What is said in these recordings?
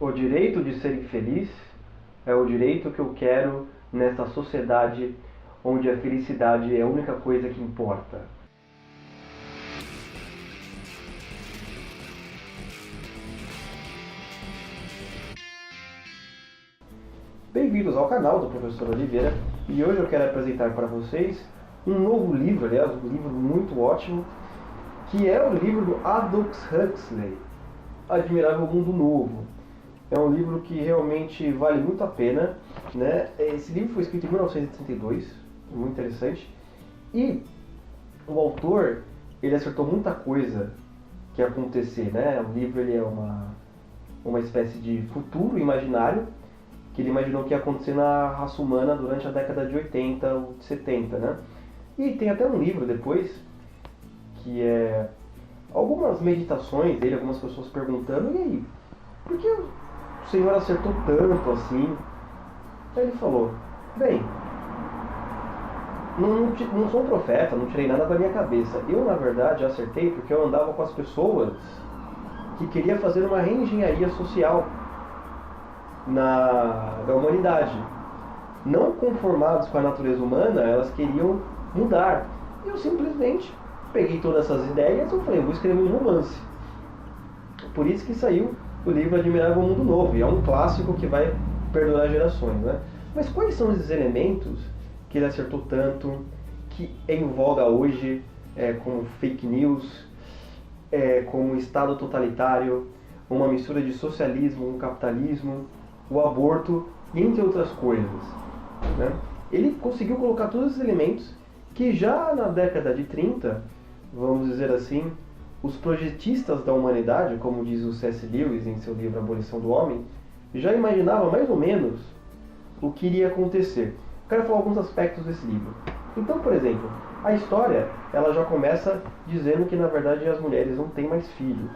O direito de ser infeliz é o direito que eu quero nesta sociedade onde a felicidade é a única coisa que importa. Bem-vindos ao canal do Professor Oliveira, e hoje eu quero apresentar para vocês um novo livro, aliás, um livro muito ótimo, que é o livro do Aldous Huxley, Admirável Mundo Novo. É um livro que realmente vale muito a pena, né? Esse livro foi escrito em 1932, muito interessante, e o autor, ele acertou muita coisa que ia acontecer, né? O livro ele é uma espécie de futuro imaginário, que ele imaginou que ia acontecer na raça humana durante a década de 80 ou de 70, né? E tem até um livro depois, que é algumas meditações dele, algumas pessoas perguntando, e aí, por que o Senhor acertou tanto assim? Aí ele falou, bem, não sou um profeta, não tirei nada da minha cabeça. Eu, na verdade, acertei porque eu andava com as pessoas que queriam fazer uma reengenharia social da humanidade. Não conformados com a natureza humana, elas queriam mudar. E eu simplesmente peguei todas essas ideias e eu falei, eu vou escrever um romance. Por isso que saiu o livro Admirável Mundo Novo, e é um clássico que vai perdurar gerações, né? Mas quais são esses elementos que ele acertou tanto, que é em voga hoje, como fake news, como Estado totalitário, uma mistura de socialismo, um capitalismo, o aborto, entre outras coisas, né? Ele conseguiu colocar todos esses elementos que já na década de 30, vamos dizer assim, os projetistas da humanidade, como diz o C.S. Lewis em seu livro Abolição do Homem, já imaginava mais ou menos o que iria acontecer. Quero falar alguns aspectos desse livro. Então, por exemplo, a história ela já começa dizendo que na verdade as mulheres não têm mais filhos.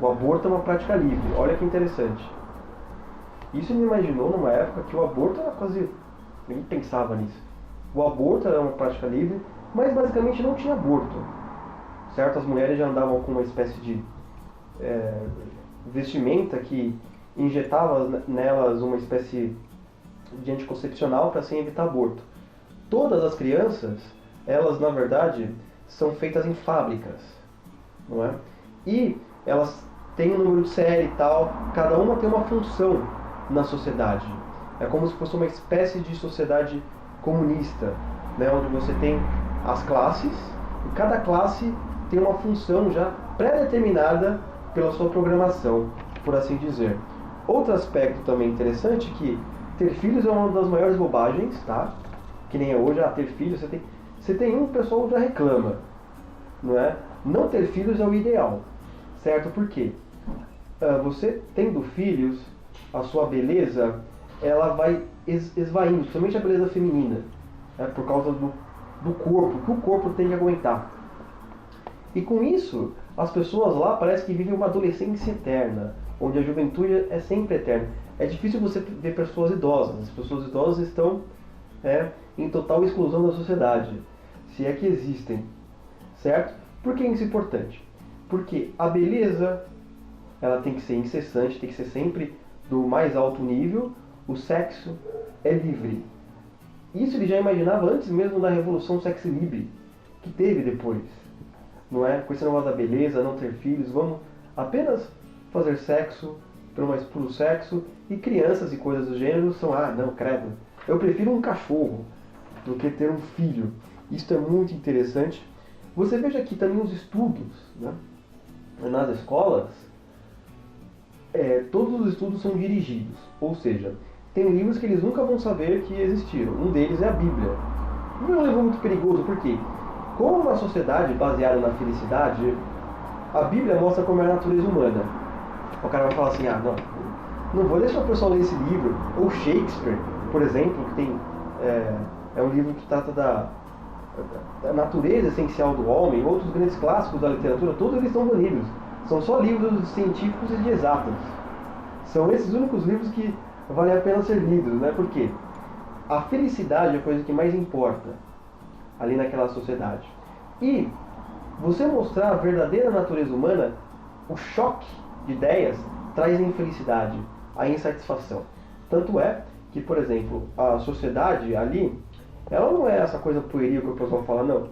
O aborto é uma prática livre. Olha que interessante. Isso me imaginou numa época que o aborto era quase... ninguém pensava nisso. O aborto era uma prática livre, mas basicamente não tinha aborto. Certo? As mulheres já andavam com uma espécie de vestimenta que injetava nelas uma espécie de anticoncepcional para assim evitar aborto. Todas as crianças, elas na verdade são feitas em fábricas, não é? E elas têm um número de série e tal, cada uma tem uma função na sociedade. É como se fosse uma espécie de sociedade comunista, né? Onde você tem as classes, e cada classe tem uma função já pré-determinada pela sua programação, por assim dizer. Outro aspecto também interessante é que ter filhos é uma das maiores bobagens, tá? Que nem é hoje, ter filhos, você tem um, o pessoal já reclama, não é? Não ter filhos é o ideal, certo? Por quê? Você tendo filhos, a sua beleza, ela vai esvaindo, principalmente a beleza feminina, por causa do corpo, que o corpo tem que aguentar. E com isso, as pessoas lá parece que vivem uma adolescência eterna, onde a juventude é sempre eterna. É difícil você ver pessoas idosas. As pessoas idosas estão em total exclusão da sociedade, se é que existem, certo? Por que isso é importante? Porque a beleza ela tem que ser incessante, tem que ser sempre do mais alto nível. O sexo é livre. Isso ele já imaginava antes mesmo da Revolução Sex Libre, que teve depois. Não é? Com esse negócio da beleza, não ter filhos, vamos apenas fazer sexo pelo sexo, e crianças e coisas do gênero são, não, credo, eu prefiro um cachorro do que ter um filho. Isso é muito interessante. Você veja aqui também os estudos, né? Nas escolas, todos os estudos são dirigidos, ou seja, tem livros que eles nunca vão saber que existiram. Um deles é a Bíblia. E é um livro muito perigoso, porque como uma sociedade baseada na felicidade, a Bíblia mostra como é a natureza humana. O cara vai falar assim, não vou deixar o pessoal ler esse livro. Ou Shakespeare, por exemplo, que tem é um livro que trata da natureza essencial do homem. Outros grandes clássicos da literatura, todos eles estão banidos. São só livros científicos e de exatas. São esses únicos livros que valem a pena ser lidos, né? Porque a felicidade é a coisa que mais importa ali naquela sociedade. E você mostrar a verdadeira natureza humana, o choque de ideias traz infelicidade. a insatisfação. Tanto é que, por exemplo, a sociedade ali, ela não é essa coisa pueril que o pessoal fala, não.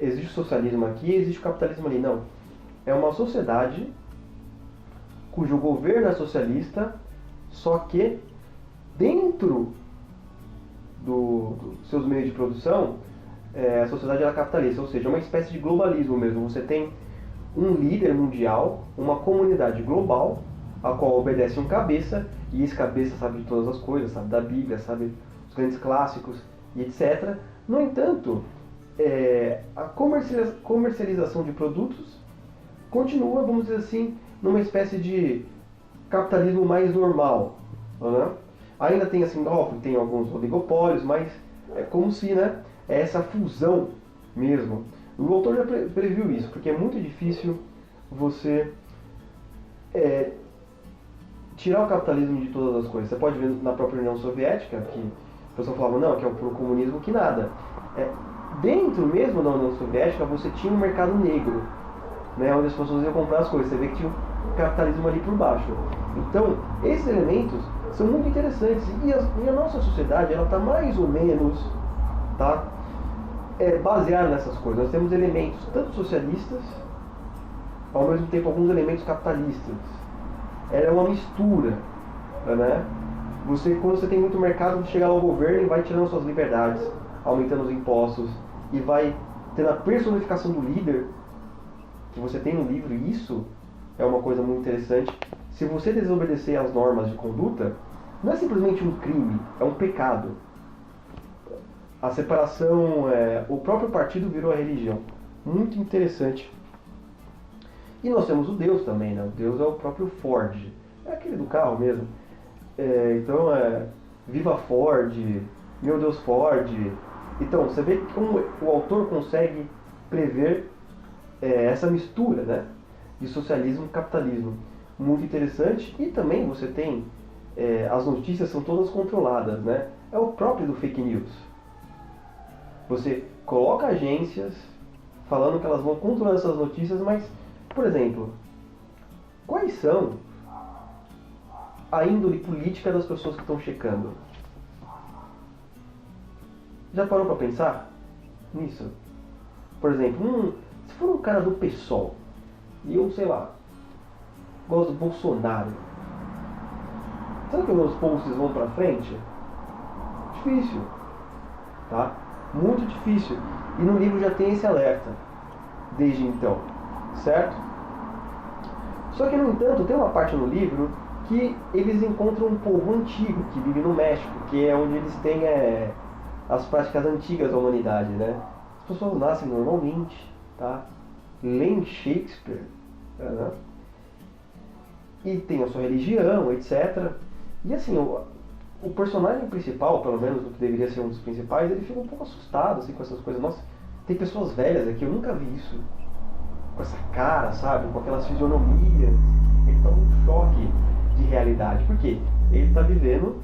Existe o socialismo aqui, existe o capitalismo ali. Não. É uma sociedade cujo governo é socialista, só que dentro dos seus meios de produção, a sociedade é capitalista, ou seja, é uma espécie de globalismo mesmo. Você tem um líder mundial, uma comunidade global, a qual obedece um cabeça, e esse cabeça sabe de todas as coisas, sabe da Bíblia, sabe dos grandes clássicos e etc. No entanto, a comercialização de produtos continua, vamos dizer assim, numa espécie de capitalismo mais normal. Né? Ainda tem assim, óbvio, tem alguns oligopólios, mas é como se, né, é essa fusão mesmo. O autor já previu isso, porque é muito difícil você tirar o capitalismo de todas as coisas. Você pode ver na própria União Soviética, que o pessoal falava, não, que é pro comunismo que nada. Dentro mesmo da União Soviética, você tinha um mercado negro, né, onde as pessoas iam comprar as coisas. Você vê que tinha um capitalismo ali por baixo. Então, esses elementos são muito interessantes. E a nossa sociedade, ela está mais ou menos, tá, baseada nessas coisas. Nós temos elementos tanto socialistas, ao mesmo tempo alguns elementos capitalistas. Ela é uma mistura, né? Quando você tem muito mercado, você chega lá ao governo e vai tirando suas liberdades, aumentando os impostos, e vai tendo a personificação do líder, que você tem no livro, e isso é uma coisa muito interessante. Se você desobedecer às normas de conduta, não é simplesmente um crime, é um pecado. A separação, o próprio partido virou a religião. Muito interessante. E nós temos o Deus também, né? O Deus é o próprio Ford. É aquele do carro mesmo. Então, viva Ford, meu Deus Ford. Então, você vê como o autor consegue prever essa mistura, né, de socialismo e capitalismo. Muito interessante. E também você tem, as notícias são todas controladas, né? É o próprio do fake news. Você coloca agências falando que elas vão controlar essas notícias, mas, por exemplo, quais são a índole política das pessoas que estão checando? Já parou para pensar nisso? Por exemplo, se for um cara do PSOL, e eu, sei lá, gosto do Bolsonaro, será que meus posts vão para frente? Difícil, tá? Muito difícil. E no livro já tem esse alerta, desde então, certo? Só que, no entanto, tem uma parte no livro que eles encontram um povo antigo que vive no México, que é onde eles têm as práticas antigas da humanidade, né? As pessoas nascem normalmente, tá? Leem Shakespeare, né? E tem a sua religião, etc. E assim, o personagem principal, pelo menos o que deveria ser um dos principais, ele fica um pouco assustado assim, com essas coisas. Nossa, tem pessoas velhas aqui, eu nunca vi isso. Com essa cara, sabe? Com aquelas fisionomias. Ele está num choque de realidade. Por quê? Ele está vivendo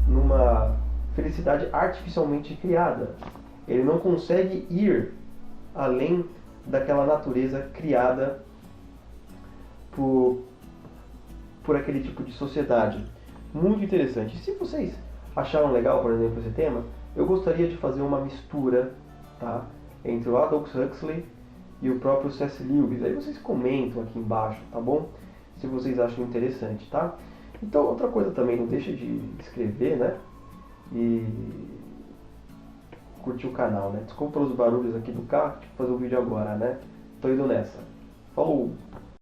numa felicidade artificialmente criada. Ele não consegue ir além daquela natureza criada por aquele tipo de sociedade. Muito interessante. E se vocês acharam legal, por exemplo, esse tema, eu gostaria de fazer uma mistura, tá, entre o Aldous Huxley e o próprio C.S. Lewis. Aí vocês comentam aqui embaixo, tá bom? Se vocês acham interessante, tá? Então, outra coisa também, não deixa de inscrever, né? E curtir o canal, né? Desculpa pelos barulhos aqui do carro, tive que fazer o vídeo agora, né? Tô indo nessa. Falou!